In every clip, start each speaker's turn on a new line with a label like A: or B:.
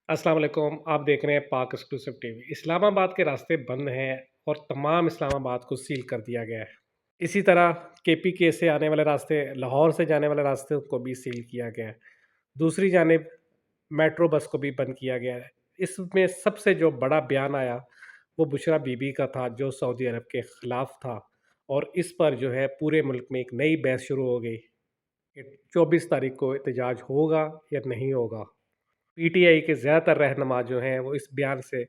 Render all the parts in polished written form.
A: अस्सलाम वालेकुम। आप देख रहे हैं पाक एक्सक्लूसिव टीवी। इस्लामाबाद के रास्ते बंद हैं और तमाम इस्लामाबाद को सील कर दिया गया है। इसी तरह केपीके से आने वाले रास्ते, लाहौर से जाने वाले रास्ते को भी सील किया गया है। दूसरी जानिब मेट्रो बस को भी बंद किया गया है। इसमें सबसे जो बड़ा बयान आया वो बुशरा बीबी का था, जो सऊदी अरब के ख़िलाफ़ था, और इस पर जो है पूरे मुल्क में एक नई बहस शुरू हो गई कि 24 तारीख को एहतजाज होगा या नहीं होगा। पीटीआई के ज़्यादातर रहनुमा जो हैं वो इस बयान से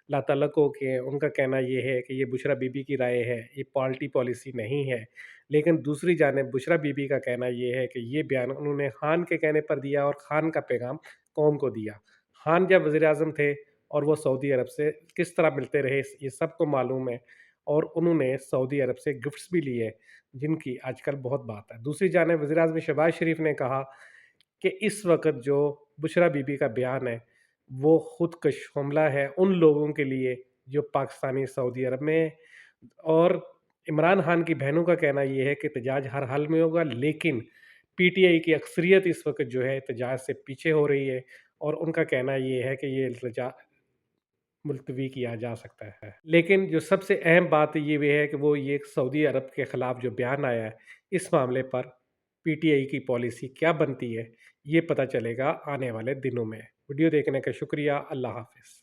A: लातल्लुक़ हो के उनका कहना ये है कि ये बुशरा बीबी की राय है, ये पार्टी पॉलिसी नहीं है। लेकिन दूसरी जानिब बुशरा बीबी का कहना ये है कि ये बयान उन्होंने खान के कहने पर दिया और खान का पैगाम कौम को दिया। खान जब वज़ीर-ए-आज़म थे और वो सऊदी अरब से किस तरह मिलते रहे ये सबको मालूम है, और उन्होंने सऊदी अरब से गिफ्ट्स भी लिए जिनकी आजकल बहुत बात है। दूसरी जानिब वज़ीर-ए-आज़म शहबाज शरीफ ने कहा कि इस वक़्त जो बुशरा बीबी का बयान है, वो ख़ुदकश हमला है उन लोगों के लिए जो पाकिस्तानी सऊदी अरब में हैं, और इमरान खान की बहनों का कहना ये है कि एहतजाज हर हाल में होगा, लेकिन पीटीआई की अक्सरियत इस वक़्त जो है एहतजाज से पीछे हो रही है, और उनका कहना ये है कि ये एहतजाज मुलतवी किया जा सकता है। लेकिन जो सबसे अहम बात ये है कि वो ये सऊदी अरब के ख़िलाफ़ जो बयान आया है, इस मामले पर पीटीआई की पॉलिसी क्या बनती है, ये पता चलेगा आने वाले दिनों में। वीडियो देखने का शुक्रिया। अल्लाह हाफ़िज़।